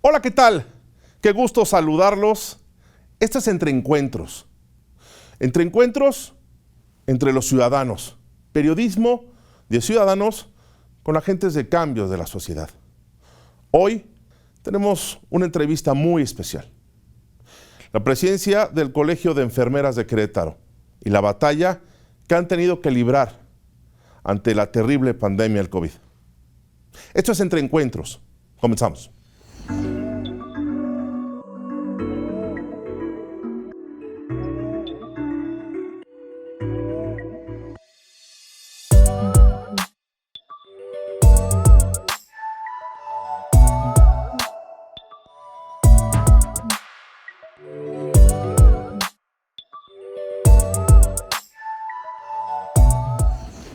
Hola, ¿qué tal? Qué gusto saludarlos. Este es Entre Encuentros. Entre Encuentros entre los ciudadanos. Periodismo de ciudadanos con agentes de cambio de la sociedad. Hoy tenemos una entrevista muy especial. La presidencia del Colegio de Enfermeras de Querétaro y la batalla que han tenido que librar ante la terrible pandemia del COVID. Esto es Entre Encuentros. Comenzamos.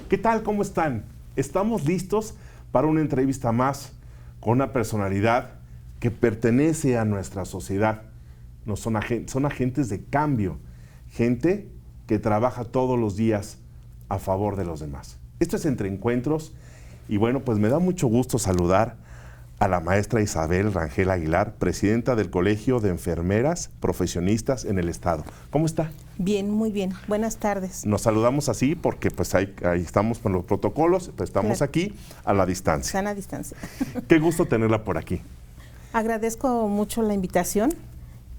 ¿Qué tal? ¿Cómo están? Estamos listos para una entrevista más con una personalidad que pertenece a nuestra sociedad. No son agentes de cambio, gente que trabaja todos los días a favor de los demás. Esto es Entre Encuentros y bueno, pues me da mucho gusto saludar a la maestra Isabel Rangel Aguilar, presidenta del Colegio de Enfermeras Profesionistas en el Estado. ¿Cómo está? Bien, muy bien. Buenas tardes. Nos saludamos así porque pues ahí estamos con los protocolos, pues estamos Claro. Aquí a la distancia. Sana distancia. Qué gusto tenerla por aquí. Agradezco mucho la invitación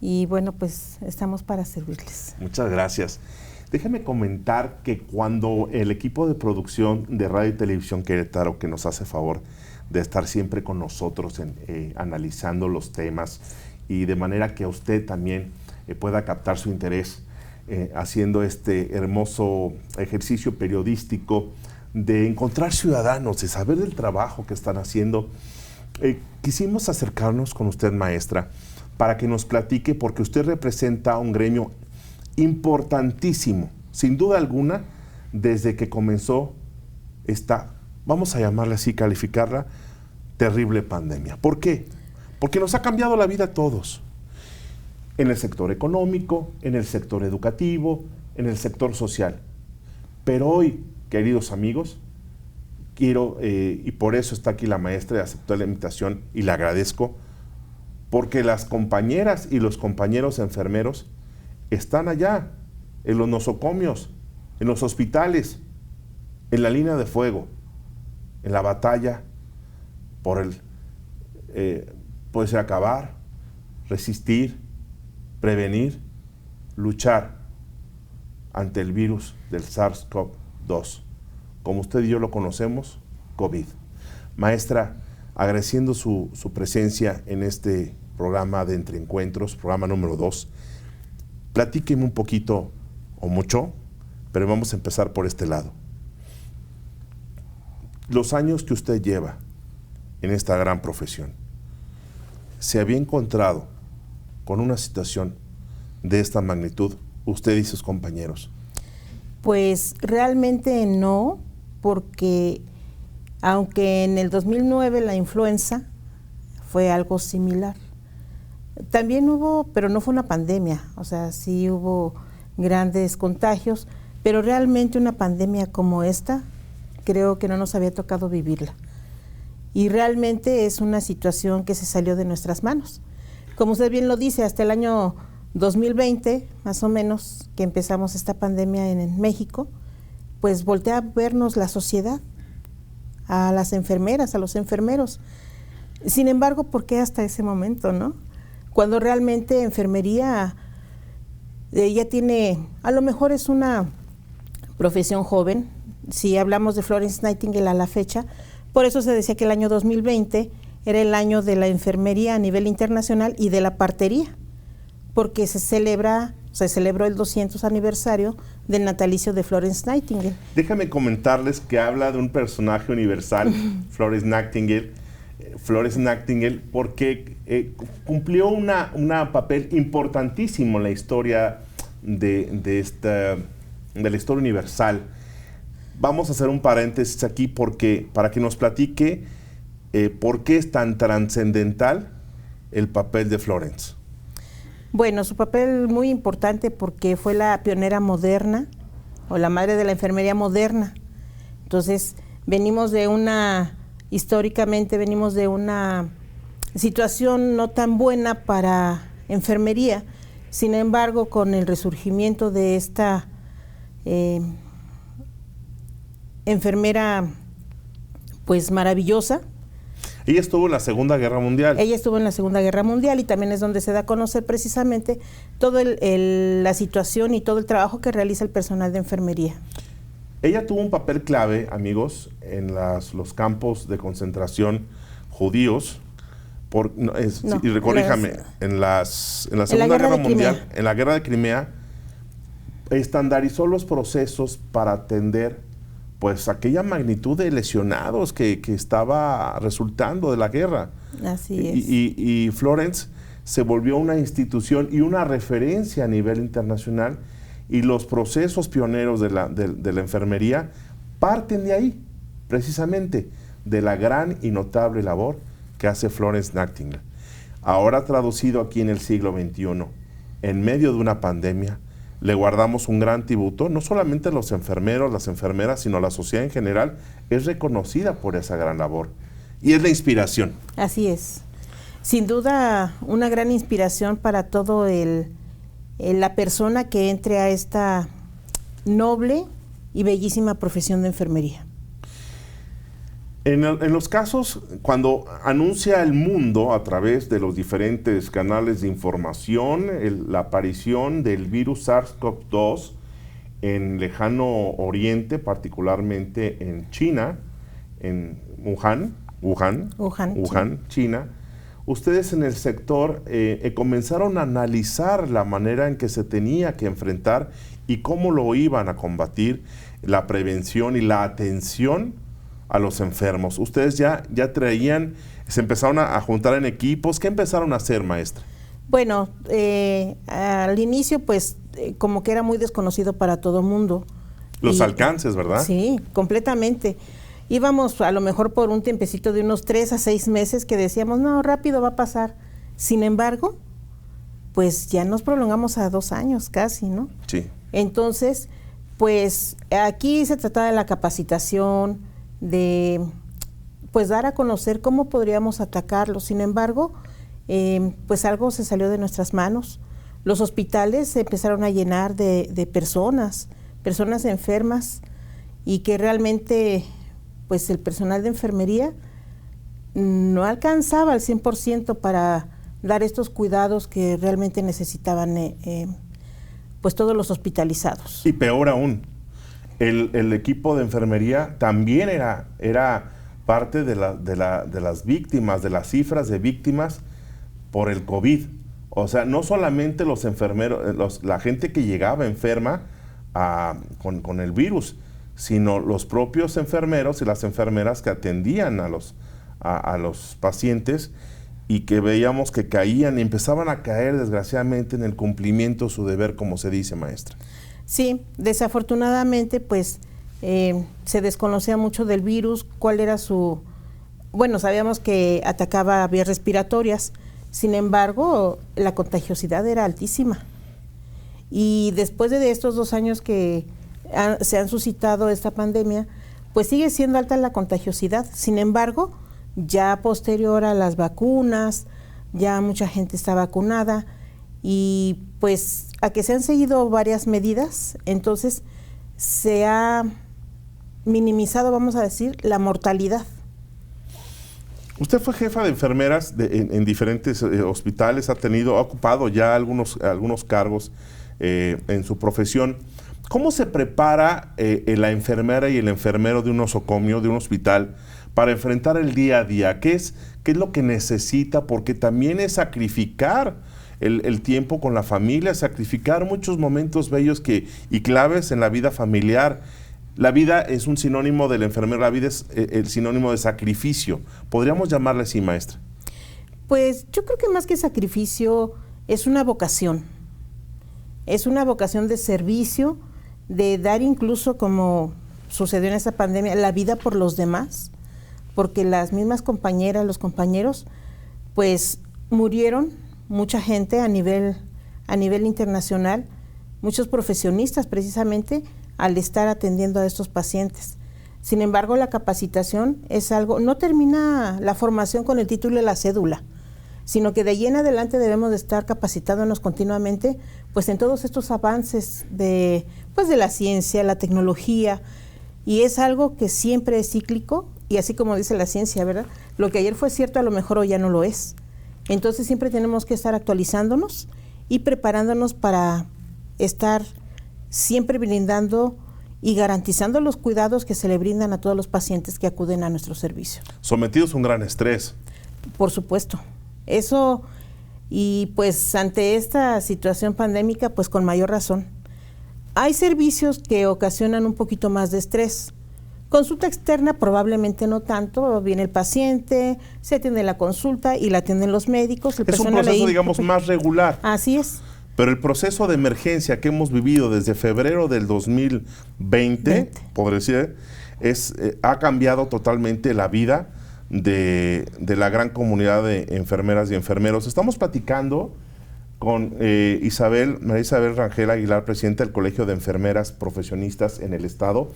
y bueno, pues estamos para servirles. Muchas gracias. Déjame comentar que cuando el equipo de producción de Radio y Televisión Querétaro, que nos hace favor de estar siempre con nosotros analizando los temas y de manera que usted también pueda captar su interés haciendo este hermoso ejercicio periodístico de encontrar ciudadanos, de saber del trabajo que están haciendo. Quisimos acercarnos con usted, maestra, para que nos platique, porque usted representa un gremio importantísimo, sin duda alguna, desde que comenzó esta, vamos a llamarla así, calificarla, terrible pandemia. ¿Por qué? Porque nos ha cambiado la vida a todos. En el sector económico, en el sector educativo, en el sector social. Pero hoy, queridos amigos, quiero, y por eso está aquí la maestra, aceptó la invitación y le agradezco, porque las compañeras y los compañeros enfermeros están allá, en los nosocomios, en los hospitales, en la línea de fuego, en la batalla por puede ser acabar, resistir, prevenir, luchar ante el virus del SARS-CoV-2, como usted y yo lo conocemos, COVID. Maestra, agradeciendo su presencia en este programa de Entre Encuentros, programa número 2, platíqueme un poquito o mucho, pero vamos a empezar por este lado. Los años que usted lleva en esta gran profesión, ¿se había encontrado con una situación de esta magnitud, usted y sus compañeros? Pues realmente no, porque aunque en el 2009 la influenza fue algo similar, también hubo, pero no fue una pandemia, o sea, sí hubo grandes contagios, pero realmente una pandemia como esta, creo que no nos había tocado vivirla. Y realmente es una situación que se salió de nuestras manos. Como usted bien lo dice, hasta el año 2020, más o menos, que empezamos esta pandemia en México, pues voltea a vernos la sociedad, a las enfermeras, a los enfermeros. Sin embargo, ¿por qué hasta ese momento, no? Cuando realmente enfermería ya tiene, a lo mejor es una profesión joven, si hablamos de Florence Nightingale a la fecha, por eso se decía que el año 2020 era el año de la enfermería a nivel internacional y de la partería, porque se celebró el 200 aniversario del natalicio de Florence Nightingale. Déjame comentarles que habla de un personaje universal, Florence Nightingale, porque cumplió un papel importantísimo en la historia de la historia universal. Vamos a hacer un paréntesis aquí para que nos platique por qué es tan trascendental el papel de Florence. Bueno, su papel muy importante porque fue la pionera moderna o la madre de la enfermería moderna. Entonces, históricamente venimos de una situación no tan buena para enfermería. Sin embargo, con el resurgimiento de esta enfermera pues maravillosa. Ella estuvo en la Segunda Guerra Mundial. Ella estuvo en la Segunda Guerra Mundial y también es donde se da a conocer precisamente toda la situación y todo el trabajo que realiza el personal de enfermería. Ella tuvo un papel clave, amigos, en los campos de concentración judíos. Corríjame, en la Segunda Guerra Mundial, en la Guerra de Crimea, estandarizó los procesos para atender pues aquella magnitud de lesionados que estaba resultando de la guerra. Así es. Y Florence se volvió una institución y una referencia a nivel internacional, y los procesos pioneros de la enfermería parten de ahí, precisamente, de la gran y notable labor que hace Florence Nightingale. Ahora traducido aquí en el siglo XXI, en medio de una pandemia, le guardamos un gran tributo, no solamente a los enfermeros, las enfermeras, sino a la sociedad en general. Es reconocida por esa gran labor y es la inspiración. Así es. Sin duda, una gran inspiración para todo la persona que entre a esta noble y bellísima profesión de enfermería. En los casos, cuando anuncia el mundo a través de los diferentes canales de información la aparición del virus SARS-CoV-2 en lejano oriente, particularmente en China, en Wuhan, China, ustedes en el sector comenzaron a analizar la manera en que se tenía que enfrentar y cómo lo iban a combatir, la prevención y la atención a los enfermos. Ustedes ya traían, se empezaron a juntar en equipos. ¿Qué empezaron a hacer, maestra? Bueno, al inicio pues como que era muy desconocido para todo el mundo. Los alcances, ¿verdad? Sí, completamente. Íbamos a lo mejor por un tiempecito de unos 3 a 6 meses que decíamos, no, rápido va a pasar. Sin embargo, pues ya nos prolongamos a 2 años casi, ¿no? Sí. Entonces, pues aquí se trataba de la capacitación, de pues dar a conocer cómo podríamos atacarlo. Sin embargo, pues algo se salió de nuestras manos. Los hospitales se empezaron a llenar de personas enfermas, y que realmente pues el personal de enfermería no alcanzaba al 100% para dar estos cuidados que realmente necesitaban pues todos los hospitalizados. Y peor aún, el equipo de enfermería también era parte de las víctimas, de las cifras de víctimas por el COVID. O sea, no solamente los enfermeros, la gente que llegaba enferma con el virus, sino los propios enfermeros y las enfermeras que atendían a los pacientes, y que veíamos que caían y empezaban a caer desgraciadamente en el cumplimiento de su deber, como se dice, maestra. Sí, desafortunadamente pues se desconocía mucho del virus, cuál era bueno, sabíamos que atacaba vías respiratorias, sin embargo la contagiosidad era altísima. Y después de estos 2 años que se han suscitado esta pandemia, pues sigue siendo alta la contagiosidad. Sin embargo, ya posterior a las vacunas, ya mucha gente está vacunada, y pues a que se han seguido varias medidas, entonces se ha minimizado, vamos a decir, la mortalidad. Usted fue jefa de enfermeras en diferentes hospitales, ha ocupado ya algunos cargos en su profesión. ¿Cómo se prepara la enfermera y el enfermero de un nosocomio, de un hospital, para enfrentar el día a día? ¿Qué es lo que necesita? Porque también es sacrificar el tiempo con la familia, sacrificar muchos momentos bellos y claves en la vida familiar. La vida es un sinónimo del enfermero, la vida es el sinónimo de sacrificio. ¿Podríamos llamarle así, maestra? Pues yo creo que más que sacrificio es una vocación. Es una vocación de servicio, de dar incluso, como sucedió en esta pandemia, la vida por los demás, porque las mismas compañeras, los compañeros, pues murieron, mucha gente a nivel internacional, muchos profesionistas precisamente, al estar atendiendo a estos pacientes. Sin embargo, la capacitación es algo, no termina la formación con el título y la cédula, sino que de ahí en adelante debemos de estar capacitándonos continuamente pues en todos estos avances de la ciencia, la tecnología, y es algo que siempre es cíclico, y así como dice la ciencia, ¿verdad? Lo que ayer fue cierto a lo mejor hoy ya no lo es. Entonces siempre tenemos que estar actualizándonos y preparándonos para estar siempre brindando y garantizando los cuidados que se le brindan a todos los pacientes que acuden a nuestro servicio. Sometidos a un gran estrés. Por supuesto. Eso, y pues ante esta situación pandémica, pues con mayor razón. Hay servicios que ocasionan un poquito más de estrés. Consulta externa probablemente no tanto, viene el paciente, se atiende la consulta y la atienden los médicos. Es un proceso, digamos, más regular. Así es. Pero el proceso de emergencia que hemos vivido desde febrero del 2020, podría decir, ha cambiado totalmente la vida de la gran comunidad de enfermeras y enfermeros. Estamos platicando con María Isabel Rangel Aguilar, presidenta del Colegio de Enfermeras Profesionistas en el Estado,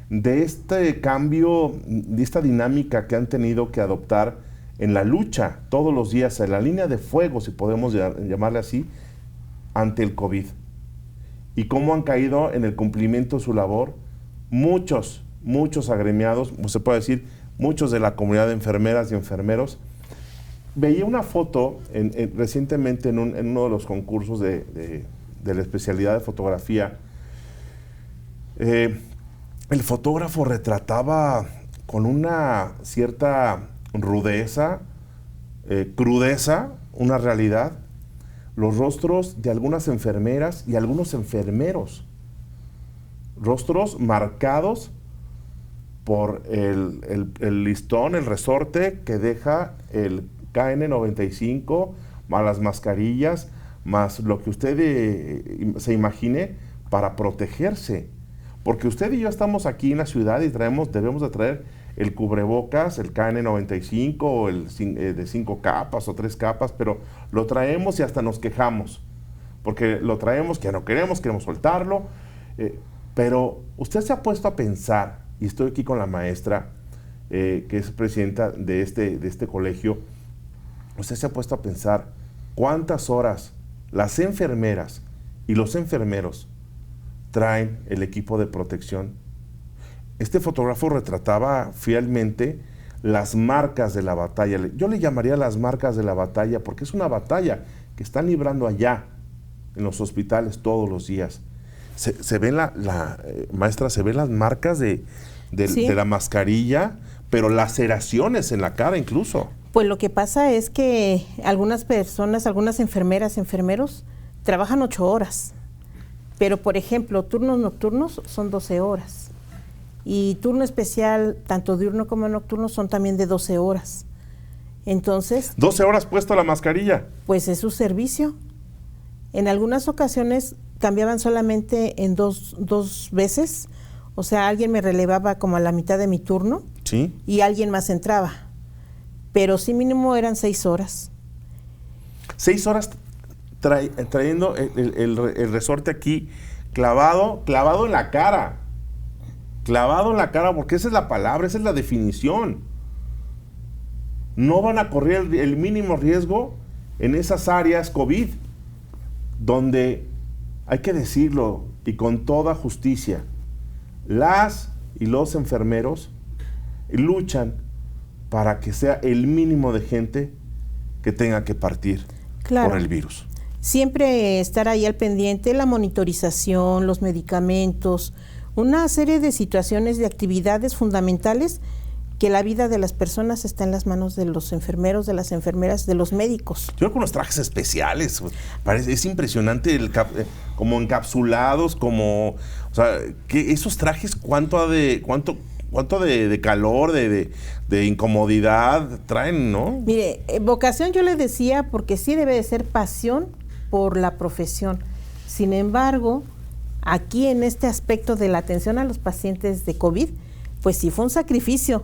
de este cambio, de esta dinámica que han tenido que adoptar en la lucha todos los días, en la línea de fuego, si podemos llamarle así, ante el COVID. Y cómo han caído en el cumplimiento de su labor muchos agremiados, se puede decir, muchos de la comunidad de enfermeras y enfermeros. Veía una foto recientemente en uno de los concursos de la especialidad de fotografía. El fotógrafo retrataba con una cierta rudeza, crudeza, una realidad, los rostros de algunas enfermeras y algunos enfermeros. Rostros marcados por el listón, el resorte que deja el KN95, más las mascarillas, más lo que usted se imagine para protegerse. Porque usted y yo estamos aquí en la ciudad y debemos de traer el cubrebocas, el KN95 o el de 5 capas o 3 capas, pero lo traemos y hasta nos quejamos. Porque lo traemos, que ya no queremos soltarlo. Pero usted se ha puesto a pensar, y estoy aquí con la maestra, que es presidenta de este colegio, usted se ha puesto a pensar cuántas horas las enfermeras y los enfermeros traen el equipo de protección. Este fotógrafo retrataba fielmente las marcas de la batalla. Yo le llamaría las marcas de la batalla porque es una batalla que están librando allá en los hospitales todos los días. Se ven maestra, se ven las marcas de la mascarilla, pero laceraciones en la cara incluso. Pues lo que pasa es que algunas personas, algunas enfermeras, enfermeros, trabajan 8 horas. Pero, por ejemplo, turnos nocturnos son 12 horas. Y turno especial, tanto diurno como nocturno, son también de 12 horas. Entonces... 12 horas puesto la mascarilla. Pues es su servicio. En algunas ocasiones cambiaban solamente en dos veces. O sea, alguien me relevaba como a la mitad de mi turno. Sí. Y alguien más entraba. Pero sí mínimo eran 6 horas. 6 horas trayendo el resorte aquí, clavado en la cara. Clavado en la cara, porque esa es la palabra, esa es la definición. No van a correr el mínimo riesgo en esas áreas COVID, donde, hay que decirlo, y con toda justicia, las y los enfermeros luchan para que sea el mínimo de gente que tenga que partir por el virus. Siempre estar ahí al pendiente, la monitorización, los medicamentos, una serie de situaciones, de actividades fundamentales, que la vida de las personas está en las manos de los enfermeros, de las enfermeras, de los médicos. Yo creo que unos trajes especiales, es impresionante, como encapsulados, o sea, que esos trajes, cuánto de calor, de incomodidad traen, ¿no? Mire, vocación yo le decía, porque sí debe de ser pasión por la profesión. Sin embargo, aquí en este aspecto de la atención a los pacientes de COVID, pues sí fue un sacrificio,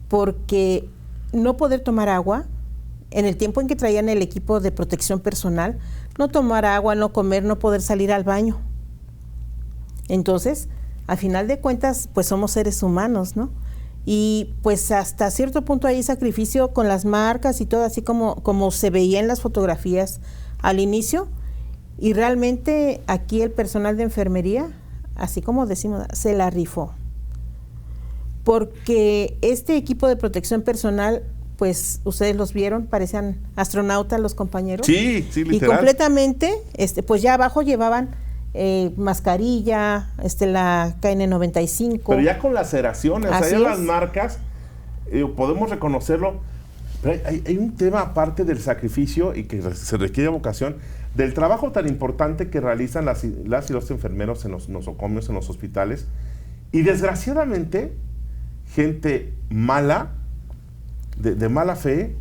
porque no poder tomar agua, en el tiempo en que traían el equipo de protección personal, no tomar agua, no comer, no poder salir al baño. Entonces, a final de cuentas, pues somos seres humanos, ¿no? Y pues hasta cierto punto hay sacrificio con las marcas y todo, así como se veía en las fotografías al inicio. Y realmente aquí el personal de enfermería, así como decimos, se la rifó. Porque este equipo de protección personal, pues ustedes los vieron, parecían astronautas los compañeros. Sí, literal. Y completamente, pues ya abajo llevaban mascarilla, la KN95. Pero ya con laceraciones, Así allá las es. marcas, podemos reconocerlo. Pero hay un tema aparte del sacrificio y que se requiere vocación, del trabajo tan importante que realizan las y los enfermeros en los nosocomios, en los hospitales. Y desgraciadamente, gente mala, de mala fe,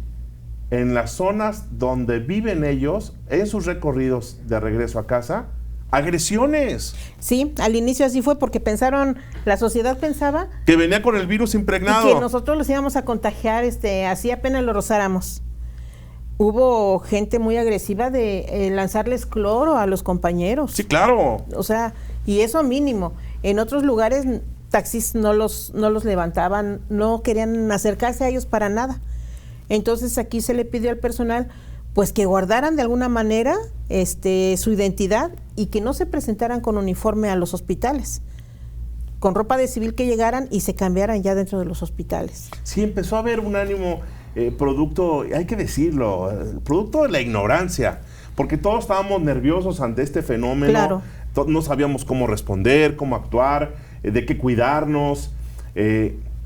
en las zonas donde viven ellos, en sus recorridos de regreso a casa, agresiones. Sí, al inicio así fue porque la sociedad pensaba Que venía con el virus impregnado. y que nosotros los íbamos a contagiar, así apenas lo rozáramos. Hubo gente muy agresiva de lanzarles cloro a los compañeros. Sí, claro. O sea, y eso mínimo. En otros lugares taxis no los levantaban, no querían acercarse a ellos para nada. Entonces aquí se le pidió al personal pues que guardaran de alguna manera su identidad y que no se presentaran con uniforme a los hospitales, con ropa de civil, que llegaran y se cambiaran ya dentro de los hospitales. Sí, empezó a haber un ánimo producto, hay que decirlo, producto de la ignorancia, porque todos estábamos nerviosos ante este fenómeno. Claro. No sabíamos cómo responder, cómo actuar, de qué cuidarnos.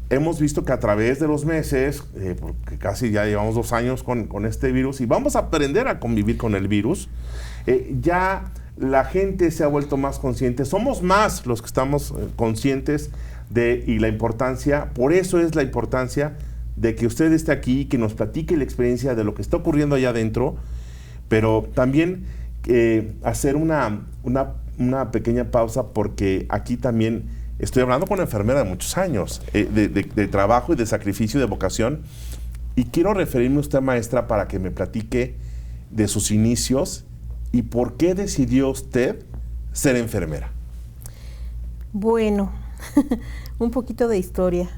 Hemos visto que a través de los meses, porque casi ya llevamos 2 años con este virus y vamos a aprender a convivir con el virus, ya la gente se ha vuelto más consciente. Somos más los que estamos conscientes y la importancia, por eso es la importancia de que usted esté aquí, que nos platique la experiencia de lo que está ocurriendo allá adentro, pero también hacer una pequeña pausa, porque aquí también estoy hablando con una enfermera de muchos años, de trabajo y de sacrificio y de vocación, y quiero referirme a usted, maestra, para que me platique de sus inicios y por qué decidió usted ser enfermera. Bueno, un poquito de historia.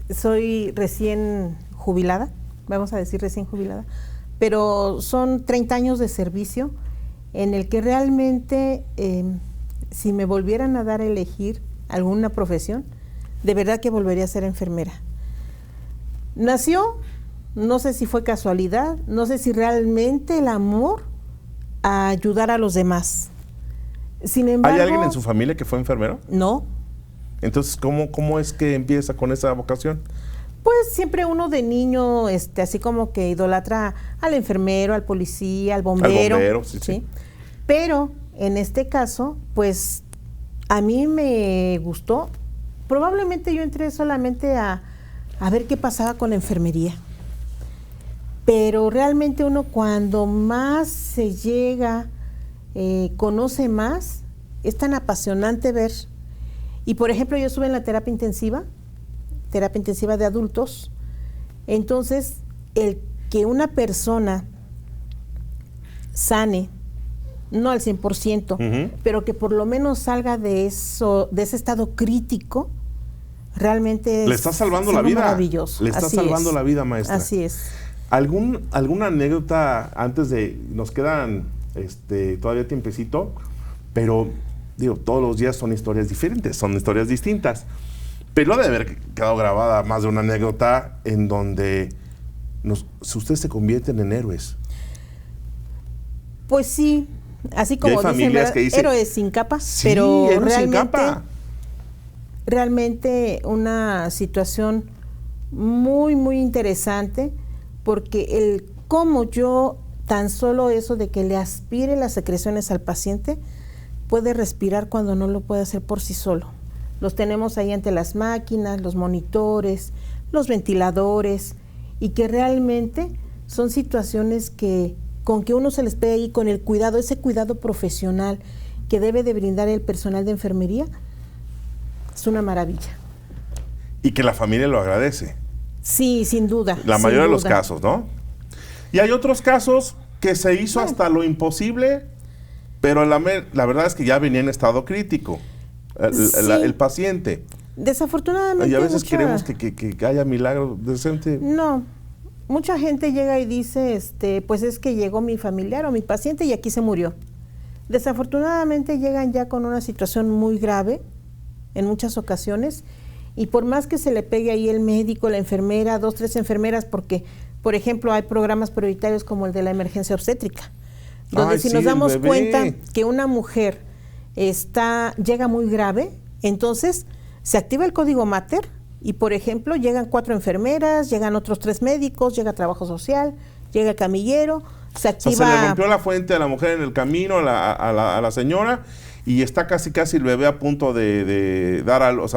Soy recién jubilada, vamos a decir recién jubilada, pero son 30 años de servicio en el que realmente, si me volvieran a dar a elegir alguna profesión, de verdad que volvería a ser enfermera. Nació, no sé si fue casualidad, no sé si realmente el amor a ayudar a los demás. Sin embargo, ¿hay alguien en su familia que fue enfermero? No. Entonces, ¿cómo es que empieza con esa vocación? Pues siempre uno de niño, así como que idolatra al enfermero, al policía, al bombero. Al bombero, sí. Pero en este caso, pues a mí me gustó. Probablemente yo entré solamente a ver qué pasaba con la enfermería. Pero realmente uno, cuando más se llega, conoce más, es tan apasionante ver. Y por ejemplo, yo estuve en la terapia intensiva de adultos. Entonces, el que una persona sane, no al 100%, pero que por lo menos salga de ese estado crítico, realmente le está salvando la vida. Maravilloso. Le está salvando la vida, maestra. Así es. ¿Alguna anécdota antes de... Nos quedan todavía tiempecito, pero digo, todos los días son historias diferentes, son historias distintas. Pero debe haber quedado grabada más de una anécdota en donde ustedes se convierten en héroes. Pues sí, así como dicen, héroes sin capa, sí, pero realmente una situación muy, muy interesante, porque el cómo yo, tan solo eso de que le aspire las secreciones al paciente, puede respirar cuando no lo puede hacer por sí solo. Los tenemos ahí ante las máquinas, los monitores, los ventiladores, y que realmente son situaciones que con que uno se les pegue ahí con el cuidado, ese cuidado profesional que debe de brindar el personal de enfermería, es una maravilla. Y que la familia lo agradece. Sí, sin duda. La mayoría de los casos, ¿no? Y hay otros casos que se hizo hasta lo imposible, pero la verdad es que ya venía en estado crítico el paciente. Desafortunadamente. Y a veces queremos que haya milagro decente. No, mucha gente llega y dice, pues es que llegó mi familiar o mi paciente y aquí se murió. Desafortunadamente llegan ya con una situación muy grave en muchas ocasiones, y por más que se le pegue ahí el médico, la enfermera, 2, 3 enfermeras, porque, por ejemplo, hay programas prioritarios como el de la emergencia obstétrica, donde si nos damos cuenta que una mujer llega muy grave, entonces se activa el código Mater y, por ejemplo, llegan 4 enfermeras, llegan otros 3 médicos, llega trabajo social, llega el camillero, se activa... O sea, se le rompió la fuente a la mujer en el camino, a la señora, y está casi el bebé a punto de dar a luz,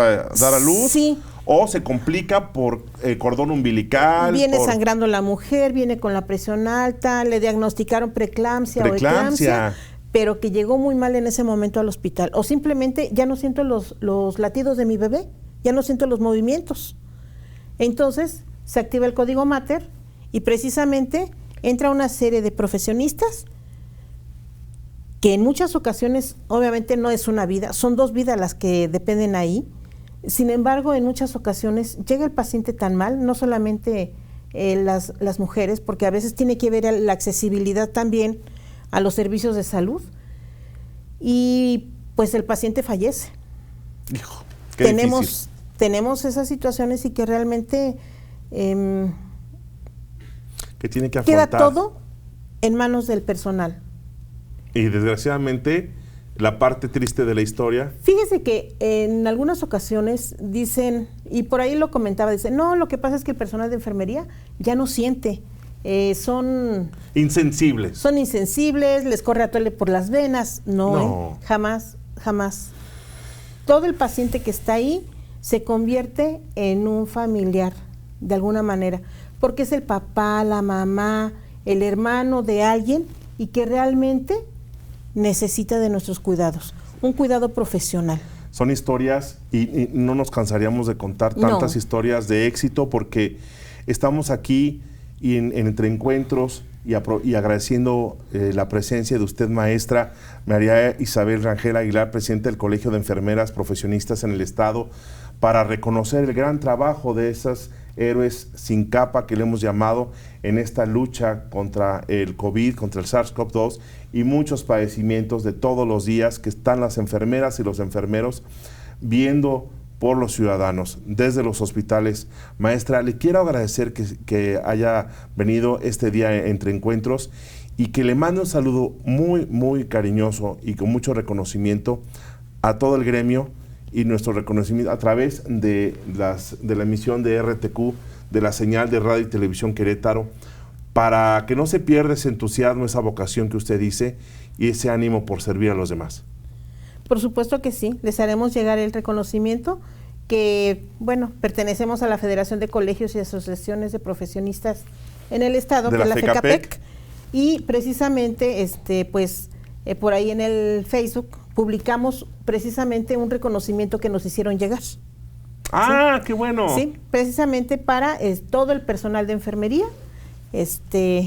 sí, o se complica por cordón umbilical. Viene sangrando la mujer, viene con la presión alta, le diagnosticaron preeclampsia o eclampsia, pero que llegó muy mal en ese momento al hospital. O simplemente ya no siento los latidos de mi bebé, ya no siento los movimientos. Entonces se activa el código Mater y precisamente entra una serie de profesionistas que en muchas ocasiones, obviamente no es una vida, son 2 vidas las que dependen ahí. Sin embargo, en muchas ocasiones llega el paciente tan mal, no solamente las mujeres, porque a veces tiene que ver la accesibilidad también a los servicios de salud, y pues el paciente fallece. Hijo, qué difícil. Tenemos esas situaciones y que realmente que tiene que afrontar. Queda todo en manos del personal. Y desgraciadamente, la parte triste de la historia. Fíjese que en algunas ocasiones dicen, y por ahí lo comentaba, dicen, no, lo que pasa es que el personal de enfermería ya no siente, son insensibles. Son insensibles, les corre atole por las venas. No. Jamás. Todo el paciente que está ahí se convierte en un familiar, de alguna manera, porque es el papá, la mamá, el hermano de alguien y que realmente necesita de nuestros cuidados, un cuidado profesional. Son historias y no nos cansaríamos de contar tantas historias de éxito, porque estamos aquí y entre encuentros y agradeciendo la presencia de usted, maestra María Isabel Rangel Aguilar, presidenta del Colegio de Enfermeras Profesionistas en el Estado, para reconocer el gran trabajo de esas héroes sin capa que le hemos llamado en esta lucha contra el COVID, contra el SARS-CoV-2 y muchos padecimientos de todos los días que están las enfermeras y los enfermeros viendo por los ciudadanos desde los hospitales. Maestra, le quiero agradecer que haya venido este día entre encuentros y que le mande un saludo muy, muy cariñoso y con mucho reconocimiento a todo el gremio, y nuestro reconocimiento a través de la emisión de RTQ, de la señal de Radio y Televisión Querétaro, para que no se pierda ese entusiasmo, esa vocación que usted dice y ese ánimo por servir a los demás. Por supuesto que sí, les haremos llegar el reconocimiento que, bueno, pertenecemos a la Federación de Colegios y Asociaciones de Profesionistas en el Estado, que es la FECAPEC, y precisamente, por ahí en el Facebook publicamos precisamente un reconocimiento que nos hicieron llegar. ¡Ah, ¿sí? Qué bueno! Sí, precisamente para todo el personal de enfermería,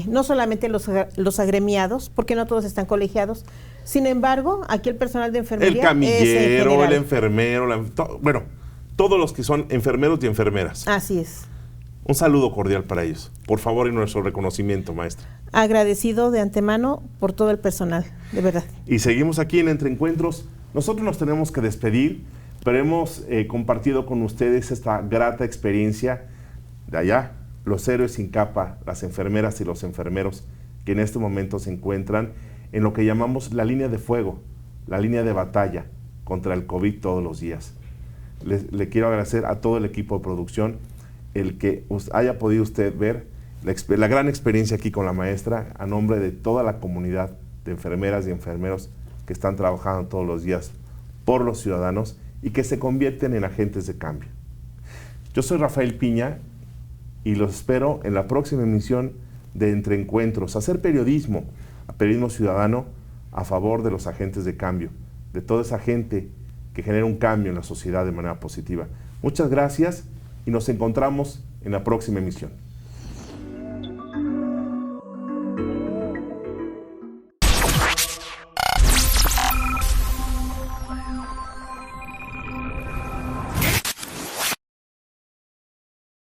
no solamente los agremiados, porque no todos están colegiados. Sin embargo, aquí el personal de enfermería, el camillero, el enfermero, todos los que son enfermeros y enfermeras. Así es. Un saludo cordial para ellos. Por favor, y nuestro reconocimiento, maestra. Agradecido de antemano por todo el personal, de verdad. Y seguimos aquí en Entre Encuentros. Nosotros nos tenemos que despedir, pero hemos compartido con ustedes esta grata experiencia de allá, los héroes sin capa, las enfermeras y los enfermeros que en este momento se encuentran en lo que llamamos la línea de fuego, la línea de batalla contra el COVID todos los días. Le quiero agradecer a todo el equipo de producción el que haya podido usted ver la gran experiencia aquí con la maestra, a nombre de toda la comunidad de enfermeras y enfermeros que están trabajando todos los días por los ciudadanos y que se convierten en agentes de cambio. Yo soy Rafael Piña y los espero en la próxima emisión de Entre Encuentros, hacer periodismo ciudadano a favor de los agentes de cambio, de toda esa gente que genera un cambio en la sociedad de manera positiva. Muchas gracias y nos encontramos en la próxima emisión.